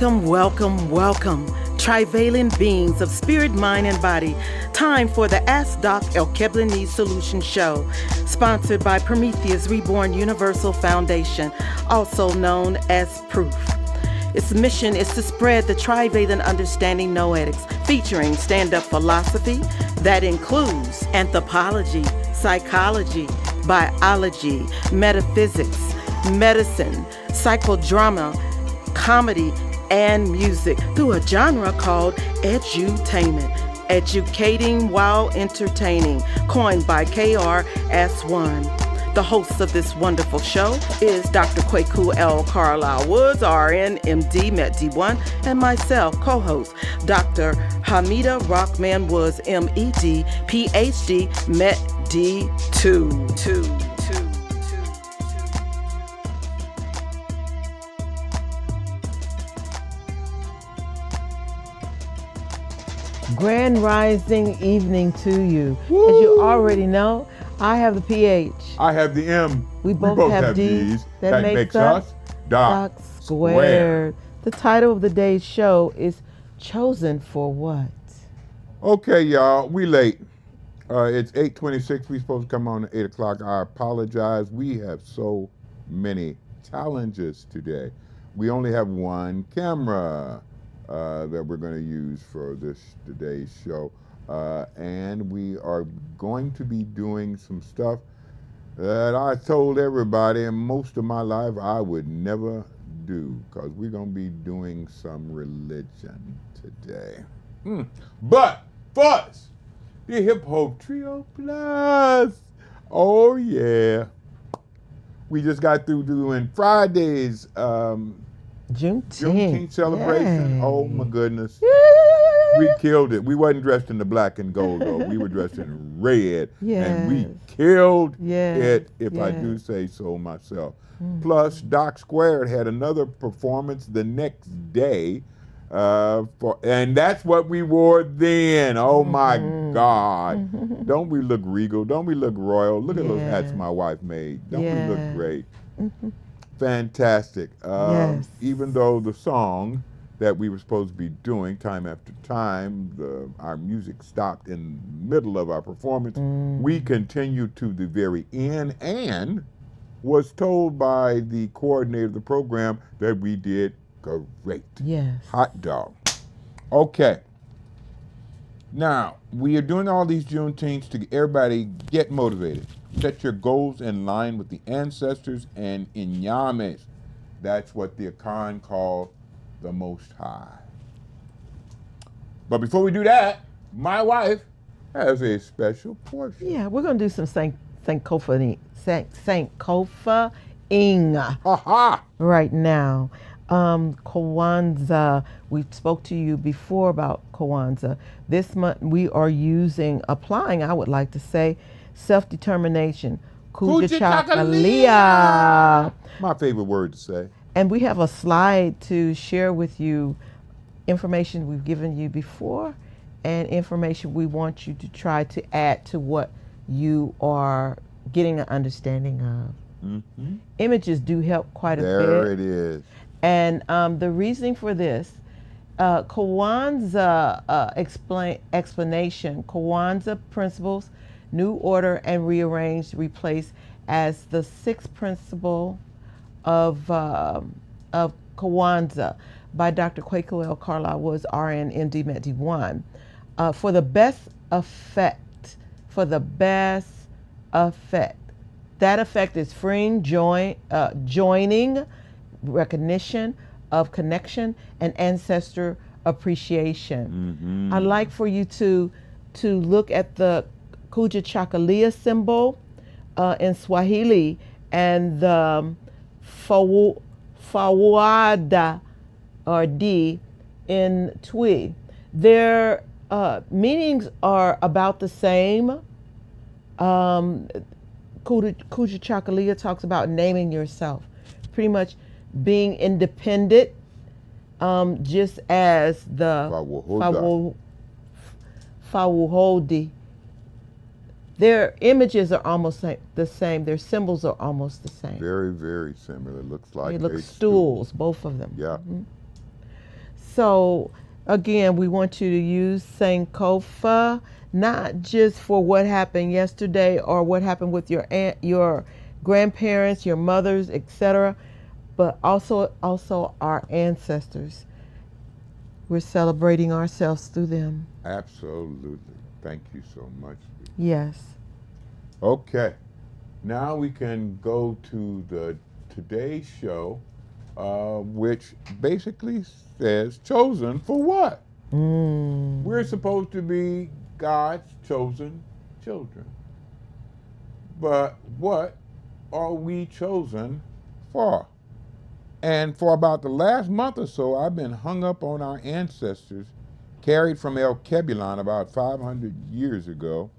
Welcome, welcome, welcome, trivalent beings of spirit, mind, and body. Time for the Ask Doc Alkebulanese Solution Show, sponsored by Prometheus Reborn Universal Foundation, also known as Proof. Its mission is to spread the trivalent understanding noetics, featuring stand-up philosophy that includes anthropology, psychology, biology, metaphysics, medicine, psychodrama, comedy, and music through a genre called edutainment, educating while entertaining, coined by KRS-One. The host of this wonderful show is Dr. Kwaku L. Carlisle Woods, RN, MD, MED1, and myself, co-host, Dr. Hamida Rockman Woods, MED, PhD, MED2. Grand rising evening to you. Woo! As you already know, I have the PH. I have the M. We both have D's. That makes us Doc Squared. The title of the day's show is Chosen for What? Okay, y'all, we late. It's 8:26. We're supposed to come on at 8 o'clock. I apologize. We have so many challenges today. We only have one camera that we're going to use for today's show. And we are going to be doing some stuff that I told everybody in most of my life I would never do, because we're going to be doing some religion today. But first, the Hip Hop Trio Plus. Oh yeah. We just got through doing Friday's Juneteenth celebration. Yay. Oh my goodness. We killed it. We wasn't dressed in the black and gold though. We were dressed in red. Yes. And we killed it, if I do say so myself. Plus, Doc Squared had another performance the next day. And that's what we wore then. Oh my God. Don't we look regal? Don't we look royal? Look at those hats my wife made. Don't we look great? Fantastic. Even though the song that we were supposed to be doing time after time, our music stopped in the middle of our performance, we continued to the very end and was told by the coordinator of the program that we did great. Yes. Hot dog. Okay. Now, we are doing all these Juneteenths to everybody get motivated. Set your goals in line with the ancestors and Inyames. That's what the Akan called the Most High. But before we do that, my wife has a special portion. Yeah, we're going to do some Sankofa-ing right now. Kwanzaa, we spoke to you before about Kwanzaa. This month we are applying, I would like to say, self-determination. Kujichagulia. My favorite word to say. And we have a slide to share with you, information we've given you before and information we want you to try to add to what you are getting an understanding of. Images do help quite a bit. There it is. And the reasoning for this, Kwanzaa explanation, Kwanzaa principles, new order and rearranged, replaced as the sixth principle of Kwanzaa by Dr. Kwaku L. Carlisle Woods, RN, MD, MED1. For the best effect. That effect is freeing, joining, recognition of connection, and ancestor appreciation. I'd like for you to look at the Kujichagulia symbol in Swahili and the Fawada or D in Twi. Their meanings are about the same. Kujichagulia talks about naming yourself, pretty much being independent, just as the Fawuhodi. Their images are almost the same. Their symbols are almost the same. Very, very similar. Looks like they look stools, both of them. Yeah. So, again, we want you to use Sankofa, not just for what happened yesterday or what happened with your aunt, your grandparents, your mothers, etc., but also our ancestors. We're celebrating ourselves through them. Absolutely. Thank you so much. Yes. Okay. Now we can go to the today's show, which basically says chosen for what? We're supposed to be God's chosen children. But what are we chosen for? And for about the last month or so, I've been hung up on our ancestors, carried from Alkebulan about 500 years ago,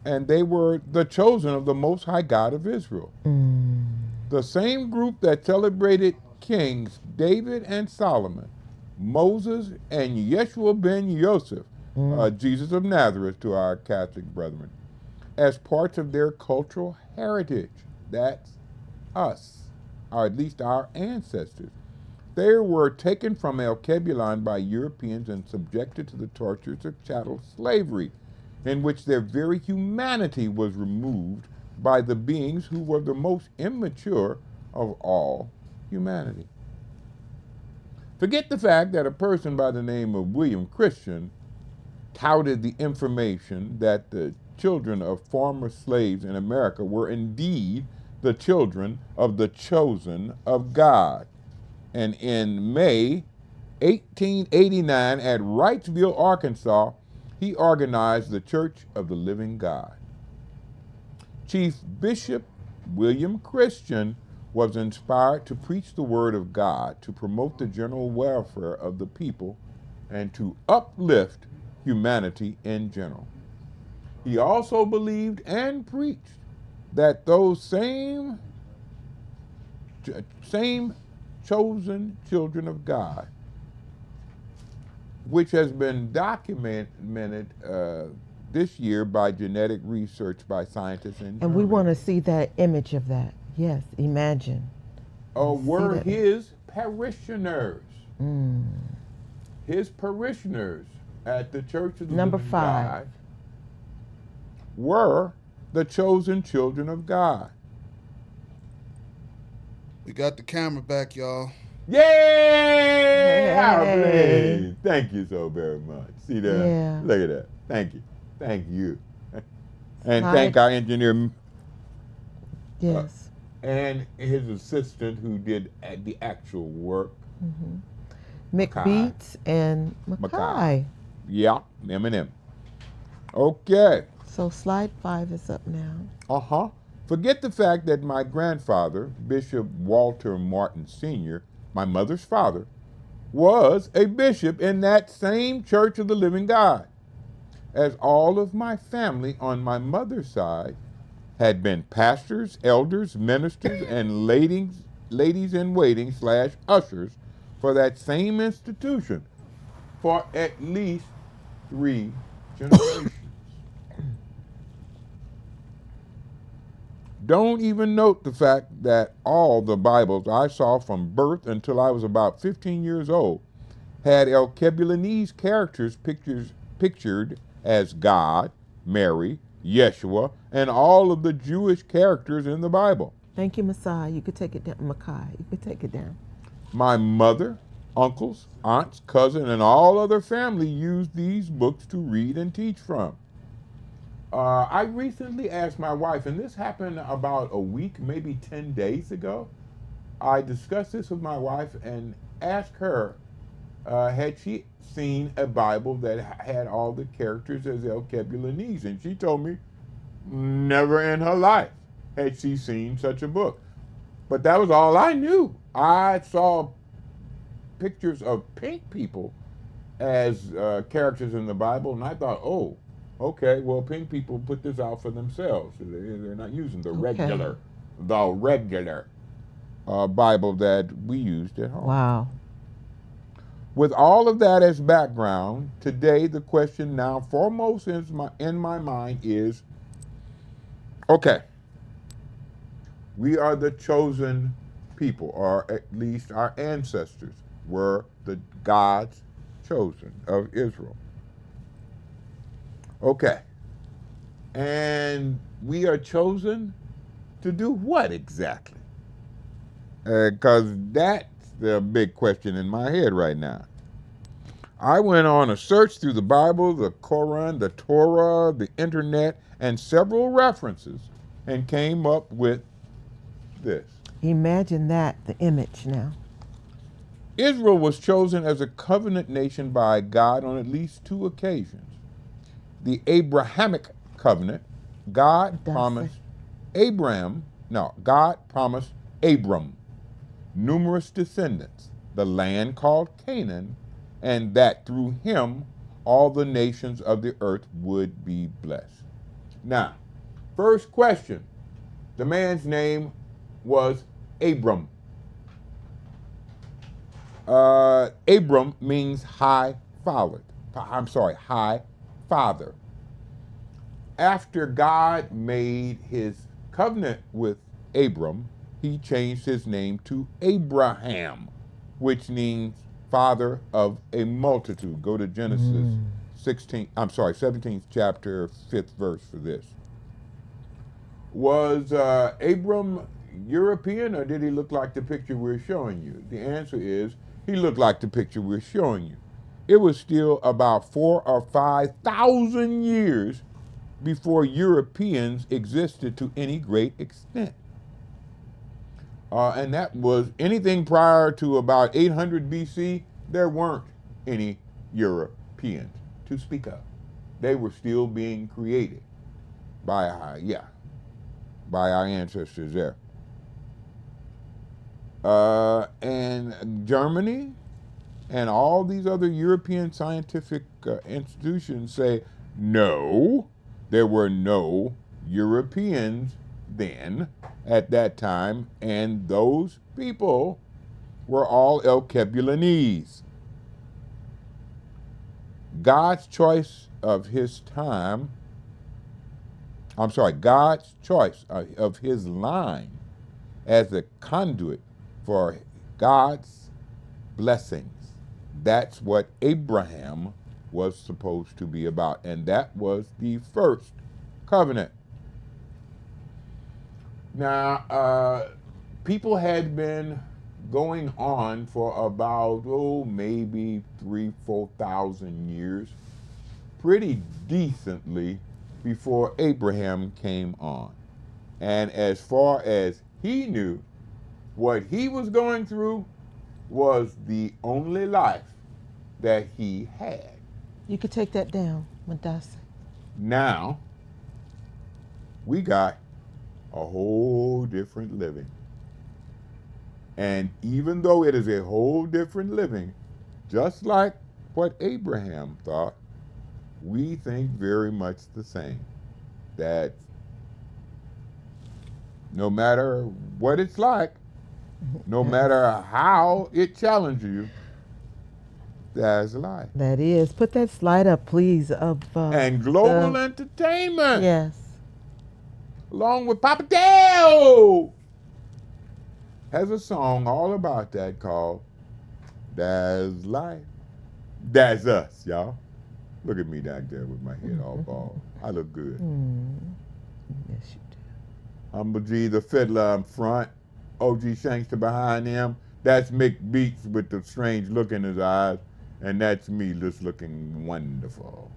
and they were the chosen of the Most High God of Israel. The same group that celebrated kings David and Solomon, Moses and Yeshua ben Yosef, Jesus of Nazareth to our Catholic brethren, as parts of their cultural heritage. That's us, or at least our ancestors. They were taken from Alkebulan by Europeans and subjected to the tortures of chattel slavery, in which their very humanity was removed by the beings who were the most immature of all humanity. Forget the fact that a person by the name of William Christian touted the information that the children of former slaves in America were indeed the children of the chosen of God. And in May 1889 at Wrightsville, Arkansas, he organized the Church of the Living God. Chief Bishop William Christian was inspired to preach the word of God, to promote the general welfare of the people, and to uplift humanity in general. He also believed and preached that those same chosen children of God, which has been documented this year by genetic research by scientists in Germany. And we want to see that image of that. Yes, imagine. Were his parishioners. His parishioners at the Church of the Number Living 5 God were the chosen children of God. We got the camera back, y'all. Yay! Hey. Thank you so very much. See there? Yeah. Look at that. Thank you. Thank you. And Slide. thank our engineer. Yes. And his assistant who did the actual work. Mick Mackay. Beats and Mackay. Yeah, M&M. Okay. So slide 5 is up now. Forget the fact that my grandfather, Bishop Walter Martin Sr., my mother's father, was a bishop in that same Church of the Living God, as all of my family on my mother's side had been pastors, elders, ministers, and ladies in waiting / ushers for that same institution for at least 3 generations. Don't even note the fact that all the Bibles I saw from birth until I was about 15 years old had Alkebulanese characters pictured as God, Mary, Yeshua, and all of the Jewish characters in the Bible. Thank you, Messiah. You could take it down, Mackay. You could take it down. My mother, uncles, aunts, cousin, and all other family used these books to read and teach from. I recently asked my wife, and this happened about a week, maybe 10 days ago. I discussed this with my wife and asked her, had she seen a Bible that had all the characters as Alkebulanese? And she told me never in her life had she seen such a book. But that was all I knew. I saw pictures of pink people as characters in the Bible, and I thought, oh, okay, well, pink people put this out for themselves. They're not using the regular Bible that we used at home. Wow. With all of that as background, today the question now foremost in my mind is, okay, we are the chosen people, or at least our ancestors. were the God's chosen of Israel. Okay. And we are chosen to do what exactly? Because that's the big question in my head right now. I went on a search through the Bible, the Quran, the Torah, the internet, and several references, and came up with this. Imagine that, the image now. Israel was chosen as a covenant nation by God on at least 2 occasions. The Abrahamic covenant, God promised Abram numerous descendants, the land called Canaan, and that through him all the nations of the earth would be blessed. Now, first question. The man's name was Abram. Abram means high father. After God made his covenant with Abram, he changed his name to Abraham, which means father of a multitude. Go to Genesis 17th chapter, 5th verse for this. Was Abram European, or did he look like the picture we're showing you? The answer is he looked like the picture we're showing you. It was still about 4,000 or 5,000 years before Europeans existed to any great extent. And that was anything prior to about 800 BC, there weren't any Europeans to speak of. They were still being created by our ancestors there. And Germany and all these other European scientific institutions say, no, there were no Europeans then at that time, and those people were all Alkebulanese. God's choice of his line as a conduit for God's blessings. That's what Abraham was supposed to be about, and that was the first covenant. Now, people had been going on for about, maybe 3,000-4,000 years, pretty decently before Abraham came on. And as far as he knew, what he was going through was the only life that he had. You could take that down, Madassa. Now, we got a whole different living. And even though it is a whole different living, just like what Abraham thought, we think very much the same. That no matter what it's like, no matter how it challenges you, there's life. That is. Put that slide up, please. And global entertainment. Yes. Along with Papa Dale, has a song all about that called That's Life. That's us, y'all. Look at me back there with my head all bald. I look good. Yes, you do. Humble G, the fiddler up front. OG Shankster behind him. That's Mick Beats with the strange look in his eyes. And that's me just looking wonderful.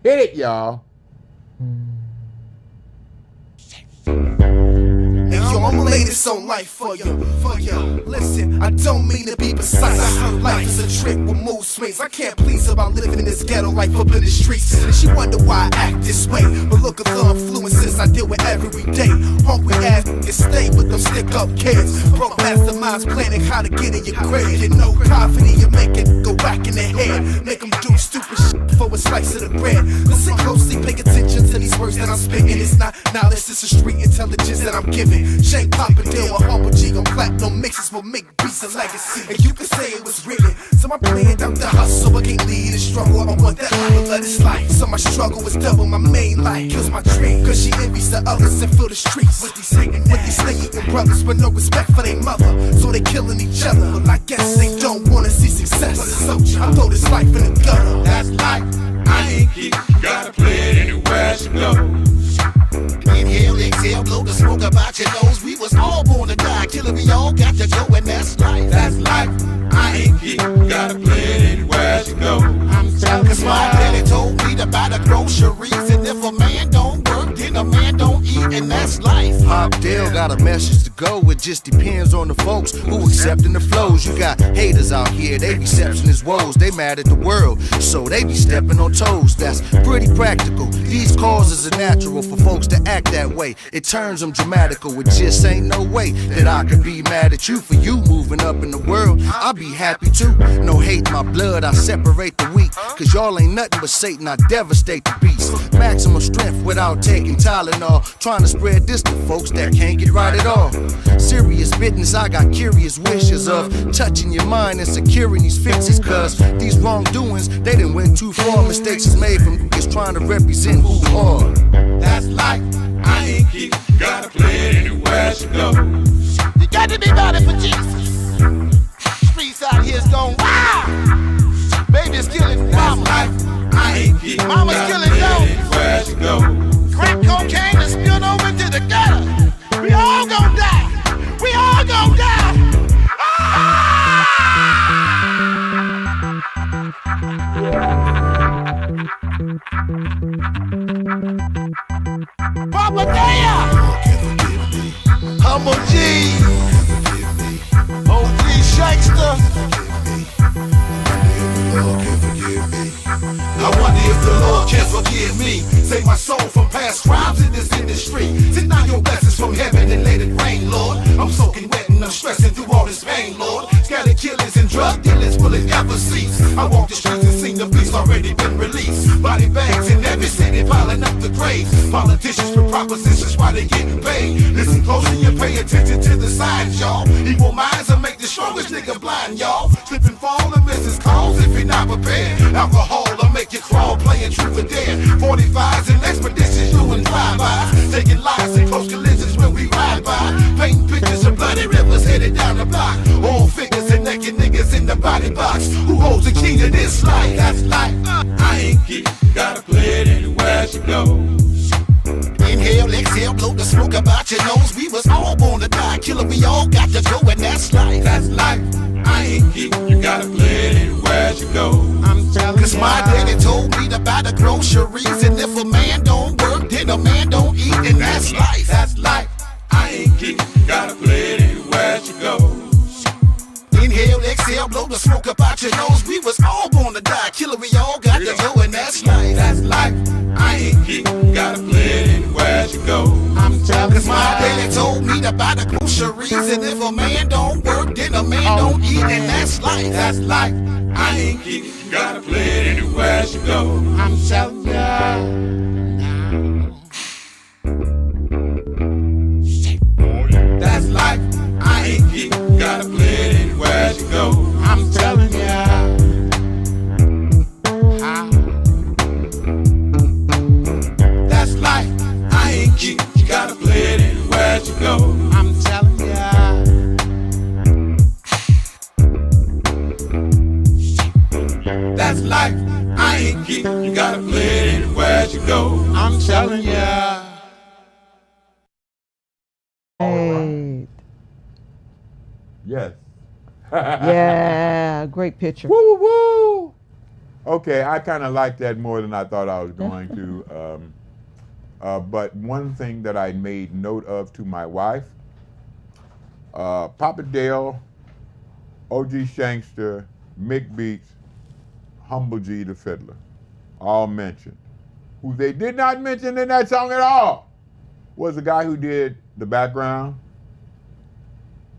Hit it, y'all. Hey, yo, I'ma lay this on life for you. Listen, I don't mean to be precise. Life is a trick with mood swings. I can't please her about living in this ghetto life up in the streets. And she wonder why I act this way. But look at the influences I deal with every day. Hungry ass niggas stay with them stick up kids. Broke masterminds planning how to get in your crib. You know, confident you make it go whack in the head. Make them do stupid shit for a slice of the bread. Listen closely, pay attention to these words that I'm spitting. It's not knowledge, it's a street intelligence that I'm giving. Shake Papa deal with Humble G on platinum mixes will make beats a legacy. And you can say it was written. So I planned out the hustle, I can't lead a struggle. struggle, I want that life, but it's life. So my struggle is double my main life. Kills my dream, cause she envies the others and fill the streets with these singing brothers with no respect for their mother. So they killing each other, but I guess they don't wanna see success. But it's so I throw this life in the gutter. That's life, I ain't keep, gotta play it anywhere she goes. Inhale, exhale, blow the smoke about your nose. We was all born to die, killer, we all got to go, and that's life. That's life. I ain't keep, gotta play it anywhere she go. I'm telling cause my daddy told me to buy the groceries, and if a man don't work, then a man don't eat, and that's life. Pop Dale got a message to go. It just depends on the folks who accepting the flows. You got haters out here, they receptionist woes. They mad at the world, so they be stepping on toes. That's pretty practical. These causes are natural for folks to act that way. It turns them dramatical. It just ain't no way that I could be mad at you for you moving up in the world. I'll be happy too. No hate in my blood, I separate the weak. Cause y'all ain't nothing but Satan, I devastate the beast. Maximum strength without taking Tylenol. Trying to spread this to folks that can't get right at all. Serious business, I got curious wishes of touching your mind and securing these fixes. Cause these wrongdoings, they done went too far. Mistakes is made from niggas trying to represent who we are. That's life, I ain't keep, gotta play it anywhere she goes. You got to be about it for Jesus. Streets out here's going wild. Baby is killing mama. Life, I ain't keep, mama's killing anywhere she goes. Crack cocaine is spilled over into the gutter. We all gon' die. We all gon' die. Papa Daya! Humble G! OG Shankster! I wonder if the Lord can forgive me. Save my soul from past crimes in this industry. Send down your blessings from heaven and let it rain, Lord. I'm soaking wet and I'm stressing through all this pain, Lord. Scattered killings and drug dealers, will it ever cease? I walk the streets and seen the beast already been released. Body bags in every city piling up the graves. Politicians for propositions while they getting paid. Listen closely and pay attention to the signs, y'all. Evil minds will make the strongest nigga blind, y'all. Slip and fall and miss his calls if you're not prepared. Alcohol will make you crawl, playing truth or dare. 45s and expeditions doing drive-bys. Taking lives in close collisions when we ride by. Painting pictures of bloody rivers headed down the block. All figures and naked niggas in the body box. Who holds the key to this life? That's life. I ain't keep, gotta play it anywhere she goes. Inhale, exhale, blow the smoke about your nose. We was all born to die, killer, we all got to go, and that's life. That's life. I ain't keep, you gotta play it anywhere she goes. I'm telling cause my daddy told me to buy the groceries, and if a man don't work, then a man don't eat, and that's life. That's life. I ain't keep, gotta play it anywhere she goes. Inhale, exhale, blow the smoke about your nose. We was all born to die, killer, we all got to go, and that's life. That's life. I ain't keep, gotta play it anywhere she goes. I'm telling cause my daddy told me to buy the groceries, and if a man don't work, then a man don't eat, and that's life. That's life. I ain't keep, gotta play it anywhere she goes. I'm telling ya. That's life. I ain't keep, gotta play it anywhere she goes. I'm telling ya. That's life. I ain't keep, you gotta play it anywhere she goes. I'm telling ya. That's life. I ain't keep, you gotta play it anywhere she goes. I'm telling ya. Hey. Yes. Yeah, great picture. Woo, woo, woo. Okay, I kind of like that more than I thought I was going to. But one thing that I made note of to my wife, Papa Dale, OG Shankster, Mick Beats, Humble G the Fiddler, all mentioned. Who they did not mention in that song at all was the guy who did the background,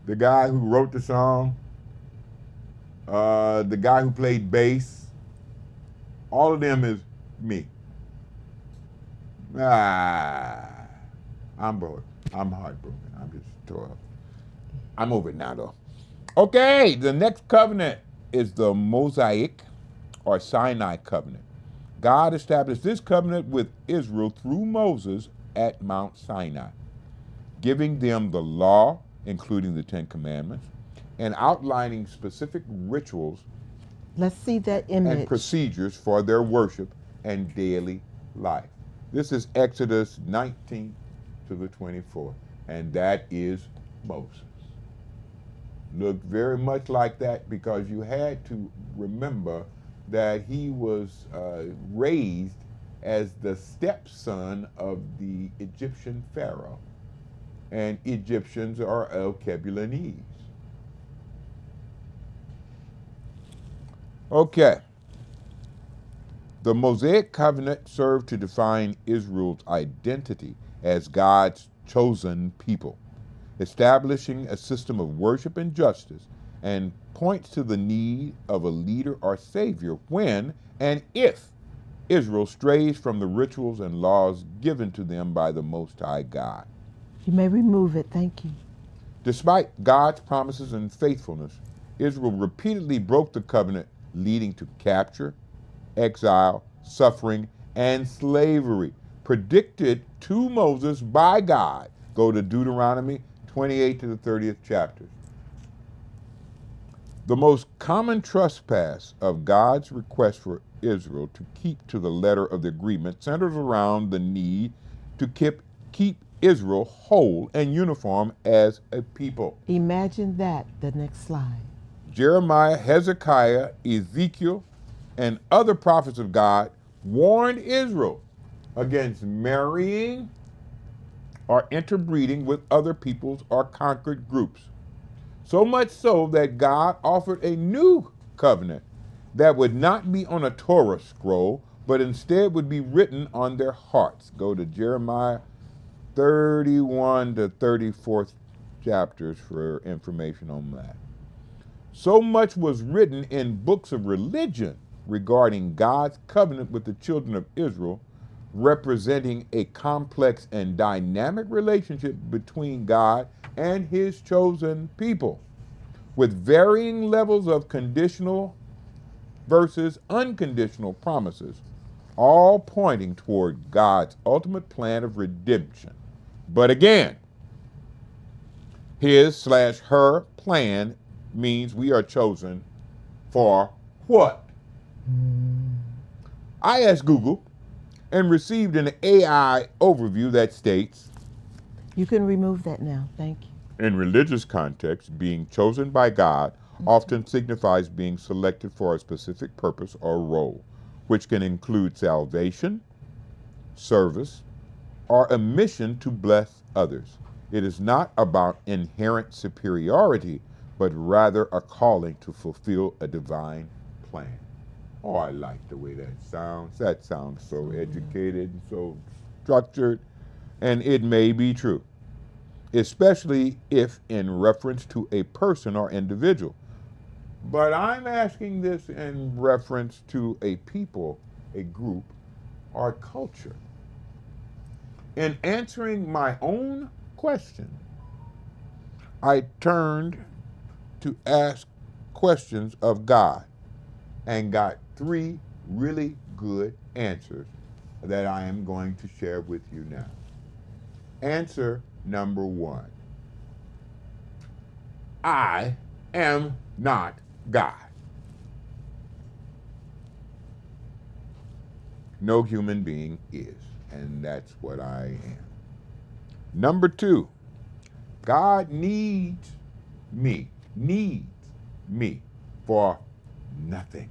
the guy who wrote the song, the guy who played bass. All of them is me. I'm broke. I'm heartbroken. I'm just tore up. I'm over it now, though. Okay, the next covenant is the Mosaic or Sinai covenant. God established this covenant with Israel through Moses at Mount Sinai, giving them the law, including the Ten Commandments, and outlining specific rituals Let's see that image. and procedures for their worship and daily life. This is Exodus 19 to the 24th, and that is Moses. Looked very much like that because you had to remember that he was raised as the stepson of the Egyptian pharaoh, and Egyptians are Alkebulanese. Okay. The Mosaic covenant served to define Israel's identity as God's chosen people, establishing a system of worship and justice, and points to the need of a leader or savior when and if Israel strays from the rituals and laws given to them by the Most High God. You may remove it. Thank you. Despite God's promises and faithfulness, Israel repeatedly broke the covenant, leading to capture, exile, suffering, and slavery predicted to Moses by God. Go to Deuteronomy 28 to the 30th chapters. The most common trespass of God's request for Israel to keep to the letter of the agreement centers around the need to keep Israel whole and uniform as a people. Imagine that. The next slide. Jeremiah, Hezekiah, Ezekiel, and other prophets of God warned Israel against marrying or interbreeding with other peoples or conquered groups. So much so that God offered a new covenant that would not be on a Torah scroll, but instead would be written on their hearts. Go to Jeremiah 31 to 34th chapters for information on that. So much was written in books of religion regarding God's covenant with the children of Israel, representing a complex and dynamic relationship between God and his chosen people, with varying levels of conditional versus unconditional promises, all pointing toward God's ultimate plan of redemption. But again, his/her plan means we are chosen for what? I asked Google and received an AI overview that states, You can remove that now. Thank you. in religious context, being chosen by God often signifies being selected for a specific purpose or role, which can include salvation, service, or a mission to bless others. It is not about inherent superiority, but rather a calling to fulfill a divine plan. Oh, I like the way that sounds. That sounds so educated and so structured, and it may be true, especially if in reference to a person or individual. But I'm asking this in reference to a people, a group, or a culture. In answering my own question, I turned to ask questions of God and got 3 really good answers that I am going to share with you now. Answer number 1. I am not God. No human being is, and that's what I am. Number 2, God needs me for nothing.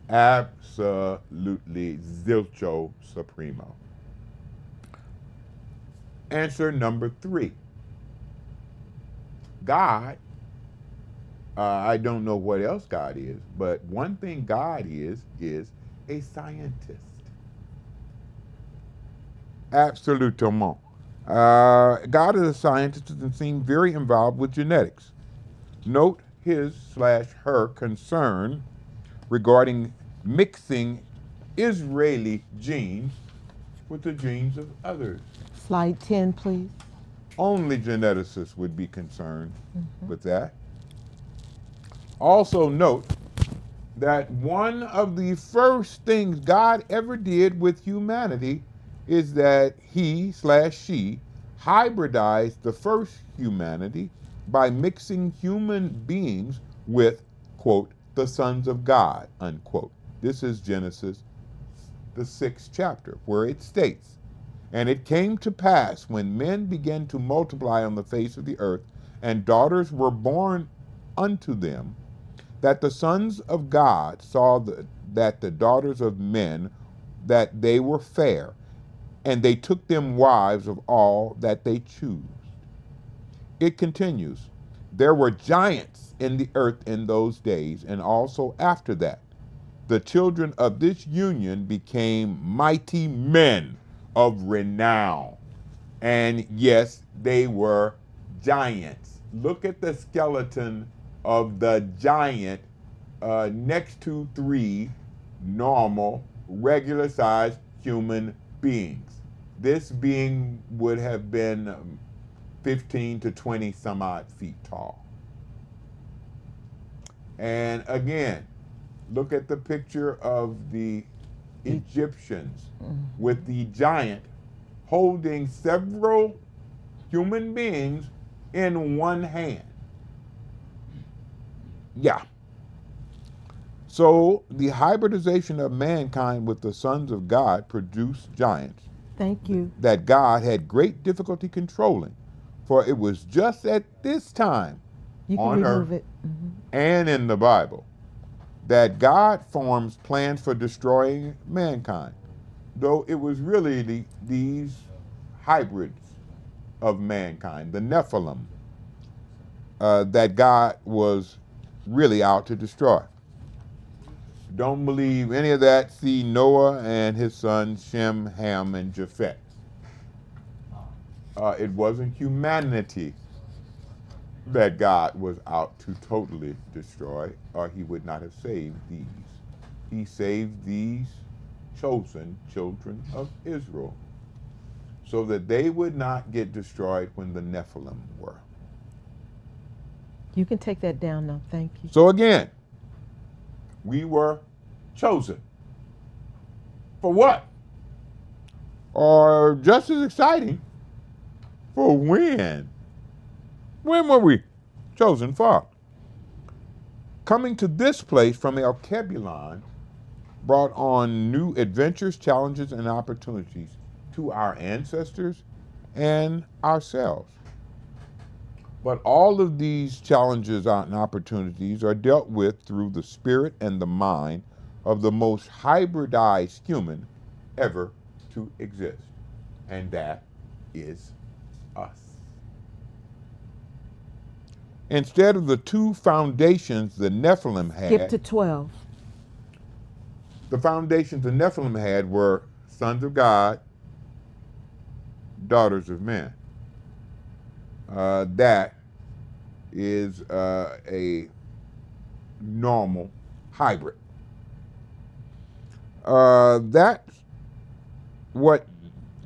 Absolutely zilcho supremo. Answer number 3. God, I don't know what else God is, but one thing God is a scientist. Absolutement. God is a scientist and seems very involved with genetics. Note his/her concern regarding mixing Israeli genes with the genes of others. Slide 10, please. Only geneticists would be concerned with that. Also note that one of the first things God ever did with humanity is that he/she hybridized the first humanity by mixing human beings with, quote, the sons of God, unquote. This is Genesis, the 6th chapter, where it states, "And it came to pass when men began to multiply on the face of the earth, and daughters were born unto them, that the sons of God saw that the daughters of men, that they were fair, and they took them wives of all that they chose." It continues, "There were giants in the earth in those days, and also after that. The children of this union became mighty men of renown." And yes, they were giants. Look at the skeleton of the giant next to 3 normal, regular-sized human beings. This being would have been 15 to 20 some odd feet tall. And again, look at the picture of the Egyptians with the giant holding several human beings in one hand. Yeah. So the hybridization of mankind with the sons of God produced giants. Thank you. That God had great difficulty controlling, for it was just at this time You can on remove earth it. and in the Bible that God forms plans for destroying mankind, though it was really these hybrids of mankind, the Nephilim, that God was really out to destroy. Don't believe any of that. See Noah and his sons Shem, Ham, and Japheth. It wasn't humanity that God was out to totally destroy, or he would not have saved these. He saved these chosen children of Israel so that they would not get destroyed when the Nephilim were. You can take that down now. Thank you. So again, we were chosen. For what? Or just as exciting, for when? When were we chosen for? Coming to this place from Alkebulanese brought on new adventures, challenges, and opportunities to our ancestors and ourselves. But all of these challenges and opportunities are dealt with through the spirit and the mind of the most hybridized human ever to exist, and that is us. Instead of the 2 foundations the Nephilim had, Skip to 12. the foundations the Nephilim had were sons of God, daughters of men. That is a normal hybrid. That's what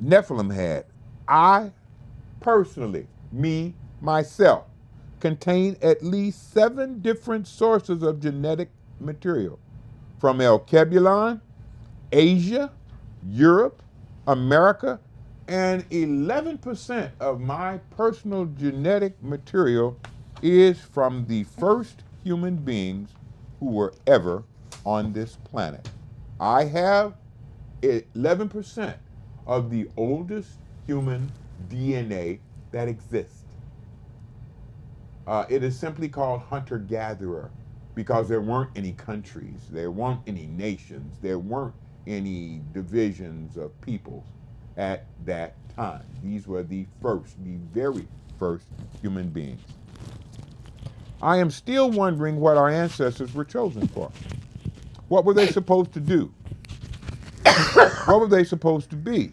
Nephilim had. I personally, myself, contain at least 7 different sources of genetic material from Alkebulanese, Asia, Europe, America, and 11% of my personal genetic material is from the first human beings who were ever on this planet. I have 11% of the oldest human DNA that exists. It is simply called hunter-gatherer because there weren't any countries, there weren't any nations, there weren't any divisions of peoples at that time. These were the very first human beings. I am still wondering what our ancestors were chosen for. What were they supposed to do? What were they supposed to be?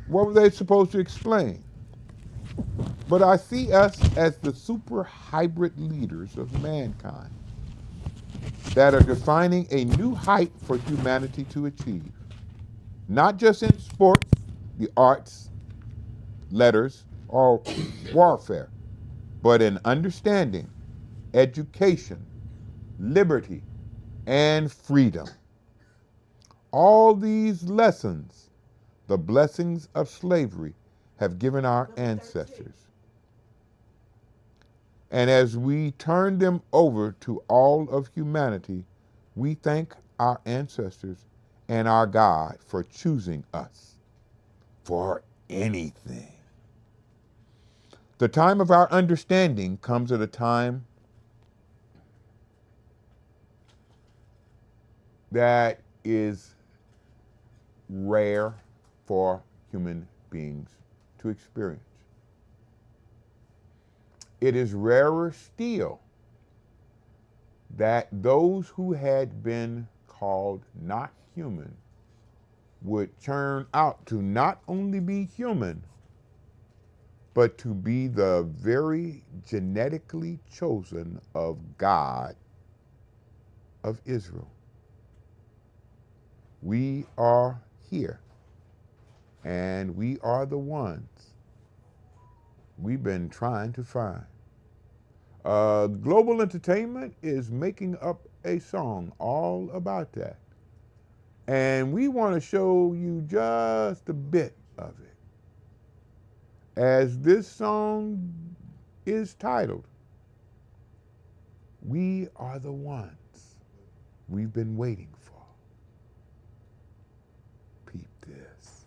What were they supposed to explain? But I see us as the super hybrid leaders of mankind that are defining a new height for humanity to achieve. Not just in sports, the arts, letters, or warfare, but in understanding, education, liberty, and freedom. All these lessons, the blessings of slavery, have given our ancestors. And as we turn them over to all of humanity, we thank our ancestors and our God for choosing us for anything. The time of our understanding comes at a time that is rare for human beings to experience. It is rarer still that those who had been called not human would turn out to not only be human, but to be the very genetically chosen of God of Israel. We are here, and we are the ones we've been trying to find. Global Entertainment is making up a song all about that. And we want to show you just a bit of it. As this song is titled, We Are the Ones We've Been Waiting For. Peep this.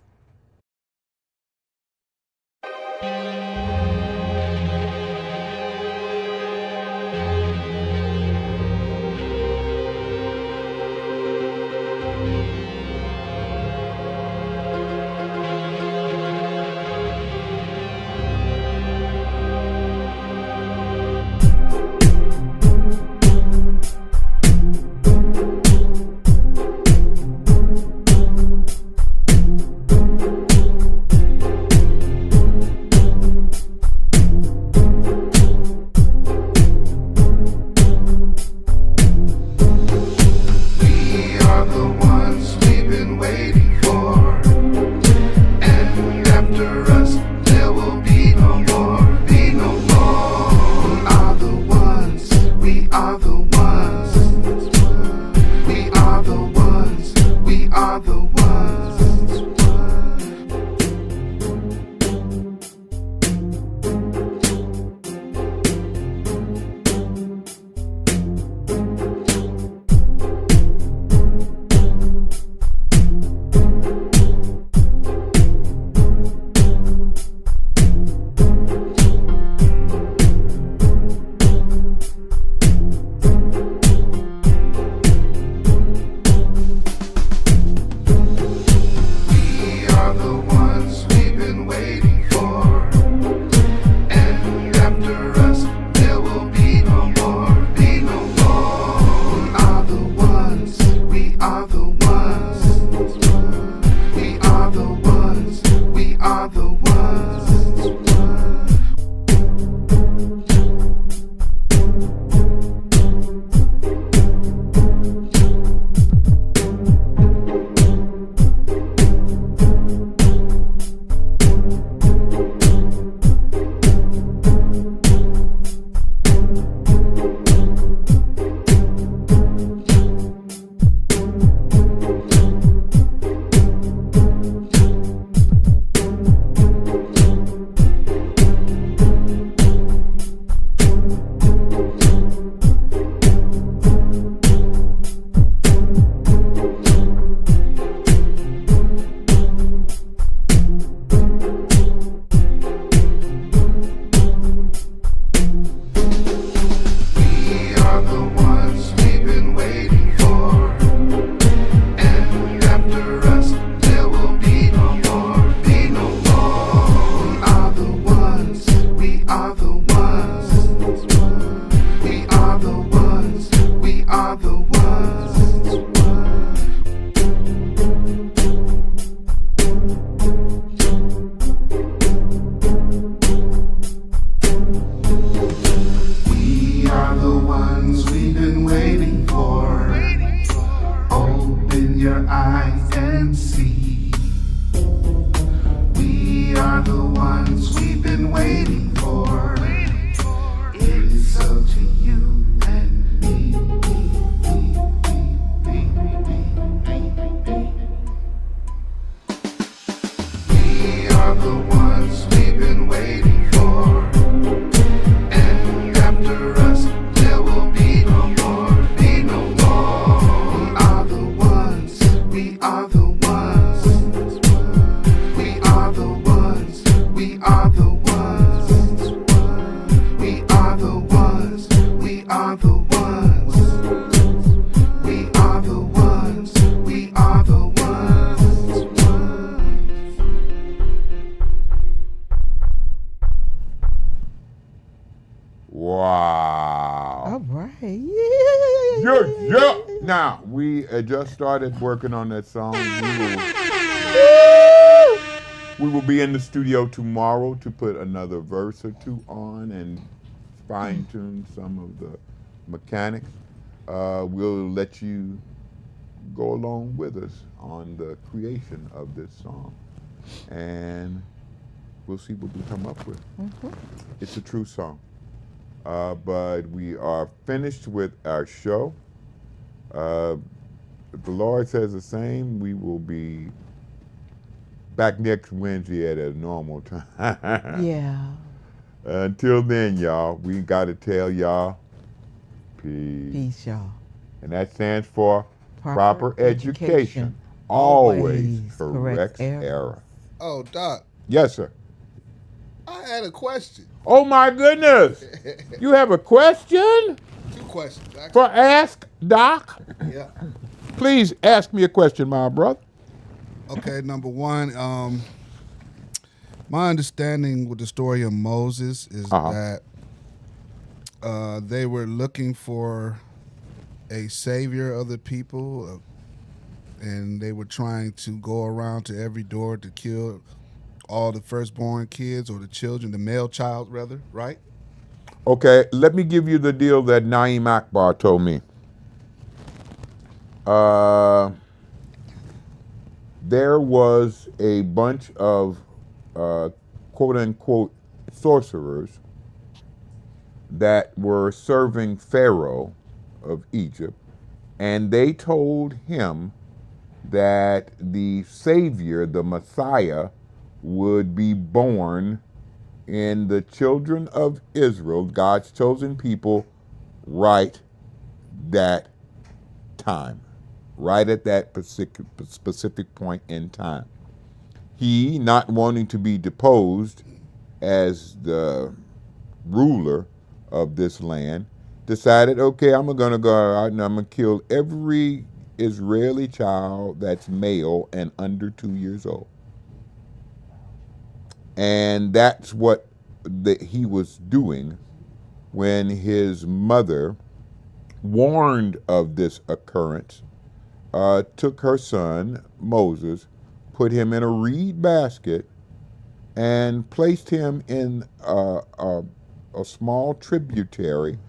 Now, we just started working on that song. We will be in the studio tomorrow to put another verse or two on and fine tune some of the mechanics. We'll let you go along with us on the creation of this song. And we'll see what we come up with. It's a true song. But we are finished with our show. If the Lord says the same, we will be back next Wednesday at a normal time. Yeah. Until then, y'all, we got to tell y'all peace. Peace, y'all. And that stands for proper education. Always corrects error. Oh, Doc, Yes, sir. I had a question. Oh, my goodness. You have a question 2 questions. for Ask Doc? Yeah. Please ask me a question, my brother. Okay, number 1, my understanding with the story of Moses is that they were looking for a savior of the people, and they were trying to go around to every door to kill all the firstborn kids or the children, the male child rather, right? Okay, let me give you the deal that Naeem Akbar told me. There was a bunch of quote-unquote sorcerers that were serving Pharaoh of Egypt, and they told him that the Savior, the Messiah, would be born in the children of Israel, God's chosen people, right that time, right at that specific point in time. He, not wanting to be deposed as the ruler of this land, decided, okay, I'm going to go out and I'm going to kill every Israeli child that's male and under 2 years old. And that's what he was doing when his mother, warned of this occurrence, took her son, Moses, put him in a reed basket, and placed him in a small tributary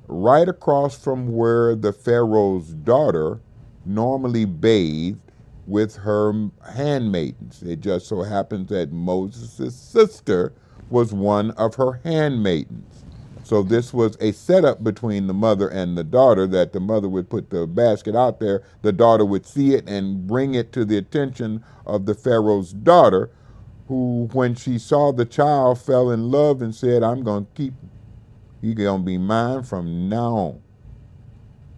right across from where the Pharaoh's daughter normally bathed with her handmaidens. It just so happens that Moses' sister was one of her handmaidens. So this was a setup between the mother and the daughter, that the mother would put the basket out there, the daughter would see it and bring it to the attention of the Pharaoh's daughter, who, when she saw the child, fell in love and said, I'm going to keep him. He's going to be mine from now on.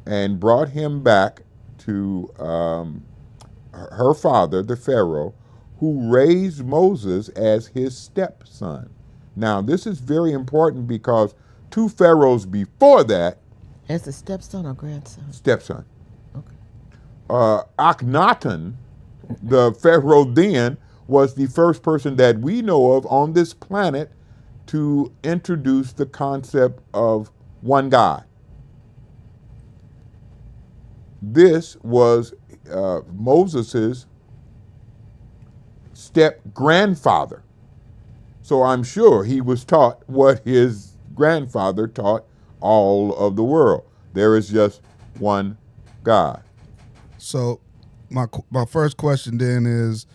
And brought him back to her father, the Pharaoh, who raised Moses as his stepson. Now, this is very important because 2 pharaohs before that. As a stepson or grandson? Stepson. Okay. Akhenaten, the pharaoh then, was the first person that we know of on this planet to introduce the concept of one God. This was Moses' step-grandfather. So I'm sure he was taught what his grandfather taught all of the world. There is just one God. So my first question then is,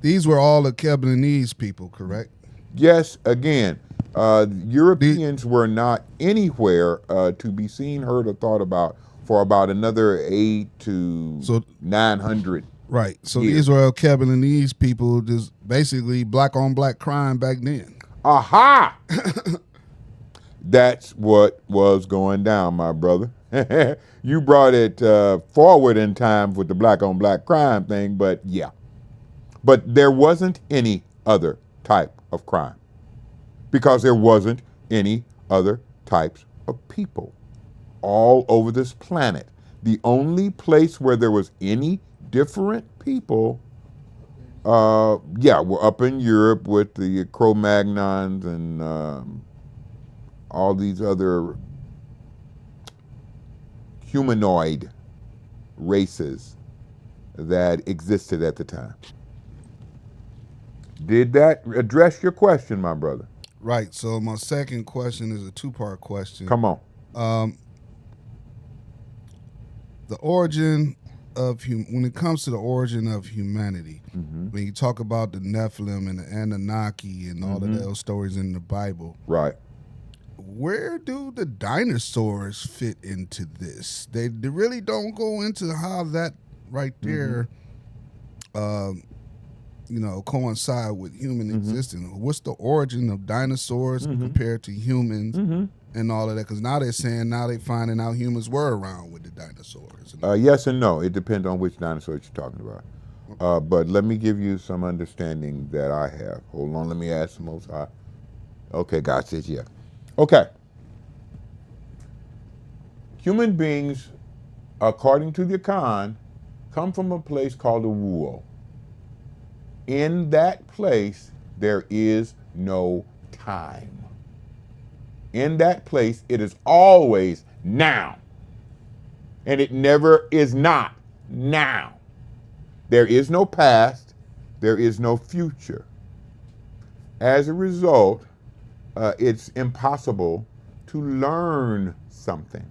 these were all Alkebulanese people, correct? Yes, again, Europeans were not anywhere to be seen, heard, or thought about for about another 800 to 900. Right. So years. these were Alkebulanese people, just basically black on black crime back then. Aha! That's what was going down, my brother. You brought it forward in time with the black on black crime thing, but yeah. But there wasn't any other type of crime because there wasn't any other types of people all over this planet. The only place where there was any different people, were up in Europe with the Cro-Magnons and all these other humanoid races that existed at the time. Did that address your question, my brother? Right. So my second question is a two-part question. Come on. The origin of when it comes to the origin of humanity, when you talk about the Nephilim and the Anunnaki and all of those stories in the Bible, right? Where do the dinosaurs fit into this? They really don't go into how that right there, coincide with human existence. What's the origin of dinosaurs compared to humans and all of that? Because now they're finding out humans were around with the dinosaurs. Yes and no. It depends on which dinosaurs you're talking about. But let me give you some understanding that I have. Hold on, let me ask the Most High. Okay, God says yes. Okay. Human beings, according to the Khan, come from a place called a Wuo. In that place, there is no time. In that place, it is always now. And it never is not now. There is no past. There is no future. As a result, it's impossible to learn something.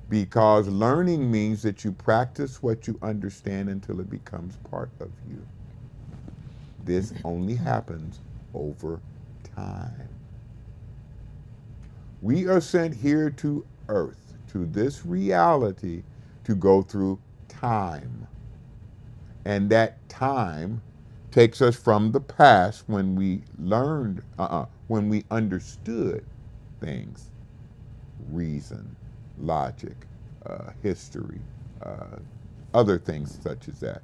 Because learning means that you practice what you understand until it becomes part of you. This only happens over time. We are sent here to earth, to this reality, to go through time. And that time takes us from the past when we learned, when we understood things, reason, logic, history, other things such as that.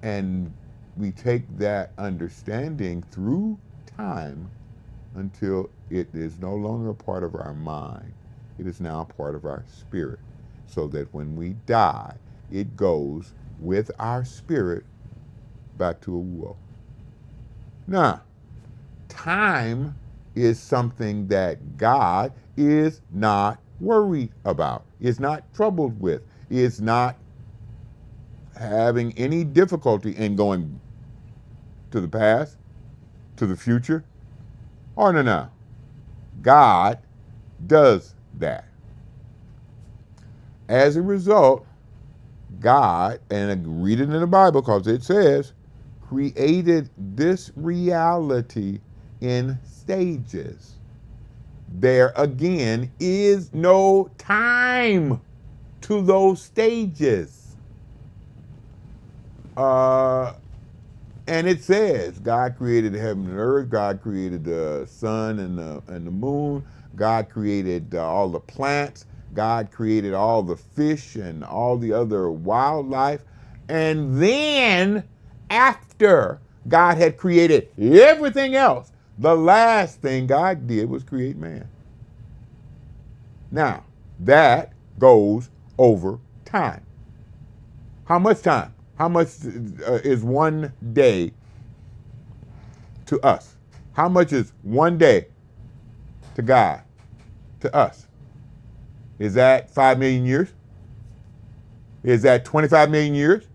And we take that understanding through time until it is no longer a part of our mind. It is now a part of our spirit. So that when we die, it goes with our spirit back to a Wuo. Now, time is something that God is not worried about, is not troubled with, is not having any difficulty in going to the past, to the future, or no. God does that. As a result, God, and read it in the Bible because it says, created this reality in stages. There again is no time to those stages. And it says, God created heaven and earth, God created the sun and the moon, God created all the plants, God created all the fish and all the other wildlife. And then, after God had created everything else, the last thing God did was create man. Now, that goes over time. How much time? How much is one day to us? How much is one day to God, to us? Is that 5 million years? Is that 25 million years?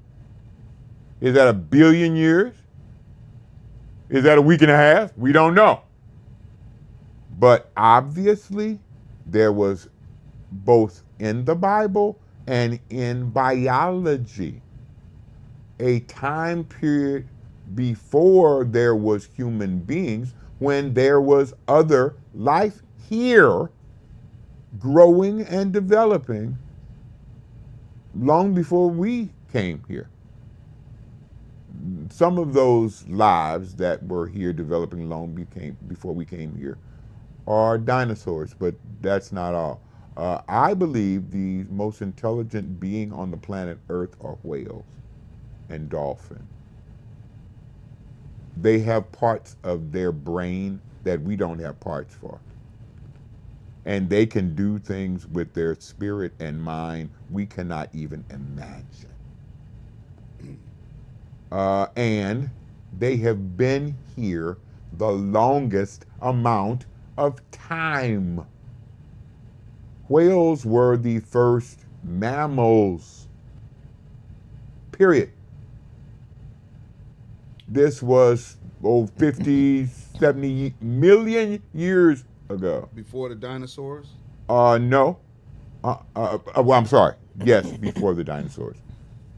Is that 1 billion years? Is that a week and a half? We don't know. But obviously, there was both in the Bible and in biology a time period before there was human beings when there was other life here growing and developing long before we came here. Some of those lives that were here developing long before we came here are dinosaurs, but that's not all. I believe the most intelligent being on the planet Earth are whales and dolphins. They have parts of their brain that we don't have parts for. And they can do things with their spirit and mind we cannot even imagine. And they have been here the longest amount of time. Whales were the first mammals. Period. This was 50, 70 million years ago. Before the dinosaurs? No. Well, I'm sorry. Yes, before the dinosaurs.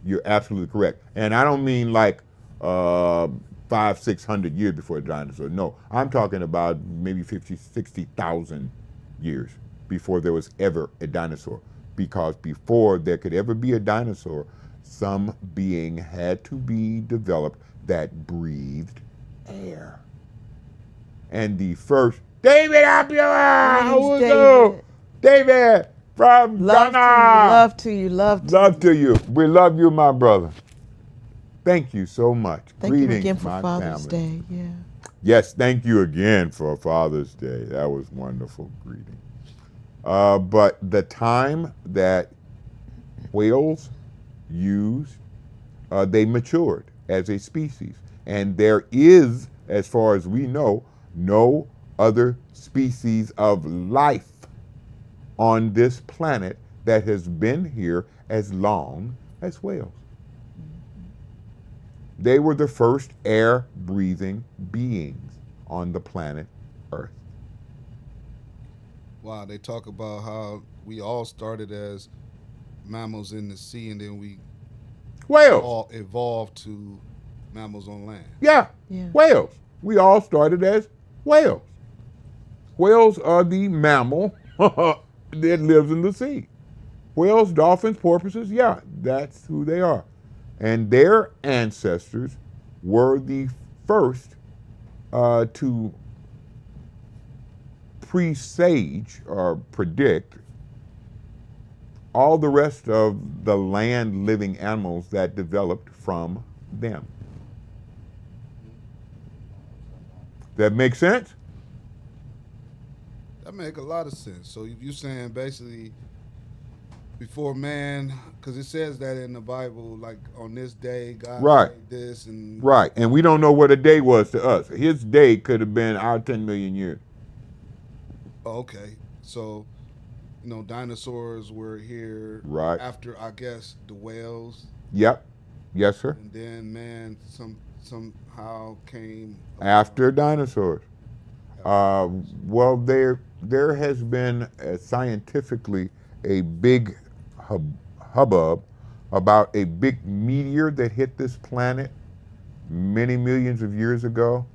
You're absolutely correct. And I don't mean like 500-600 years before the dinosaurs. No, I'm talking about maybe 50, 60,000 years before there was ever a dinosaur. Because before there could ever be a dinosaur, some being had to be developed that breathed air. And the first, David Abdullah, David from Love Ghana. love to you. Love to you. We love you, my brother. Thank you so much. Thank Greetings, you again for my Father's family. Day. Yeah. Yes, thank you again for Father's Day. That was wonderful greeting. But the time that whales used, they matured as a species. And there is, as far as we know, no other species of life on this planet that has been here as long as whales. They were the first air-breathing beings on the planet Earth. Wow, they talk about how we all started as mammals in the sea and then we Whales. all evolved to mammals on land. Yeah, Yeah. whales. We all started as whales. Whales are the mammal that lives in the sea. Whales, dolphins, porpoises, yeah, that's who they are. And their ancestors were the first to presage or predict all the rest of the land-living animals that developed from them. That make sense? That make a lot of sense. So you're saying basically before man, because it says that in the Bible, like on this day, God Right. made this and Right, and we don't know what a day was to us. His day could have been our 10 million years. Oh, okay. So, dinosaurs were here Right. after, I guess, the whales, Yep. Yes, sir. and then man somehow came After dinosaurs. Well, there has been scientifically a big hubbub about a big meteor that hit this planet many millions of years ago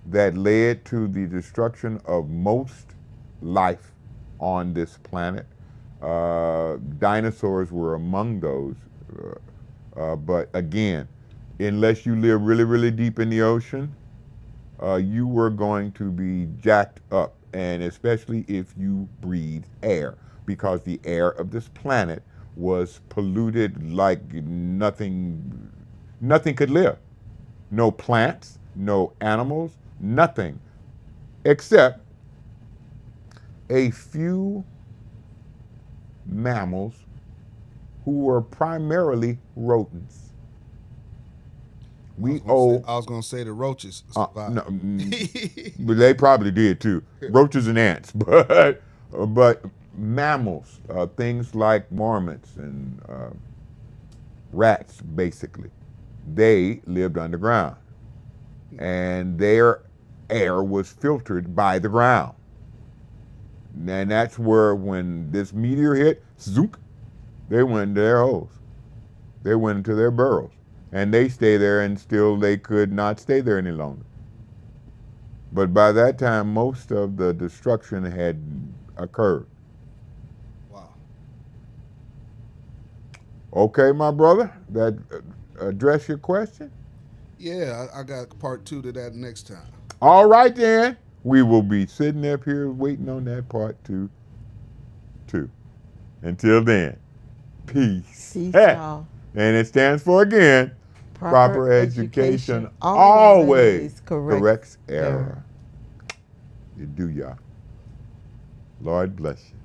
that led to the destruction of most life on this planet. Dinosaurs were among those. But again, unless you live really, really deep in the ocean, you were going to be jacked up, and especially if you breathe air, because the air of this planet was polluted like nothing could live. No plants, no animals, nothing, except a few mammals who were primarily rodents. I was gonna say the roaches survived. No, but they probably did too. Roaches and ants, but mammals, things like marmots and rats, basically, they lived underground, and their air was filtered by the ground. And that's where, when this meteor hit, zook, they went into their holes. They went into their burrows. And they stay there until they could not stay there any longer. But by that time, most of the destruction had occurred. Wow. Okay, my brother, that address your question? Yeah, I got part 2 to that next time. All right, then. We will be sitting up here waiting on that part 2 too. Until then, peace. Peace, y'all. And it stands for, again, proper education always corrects error. You do, y'all. Lord bless you.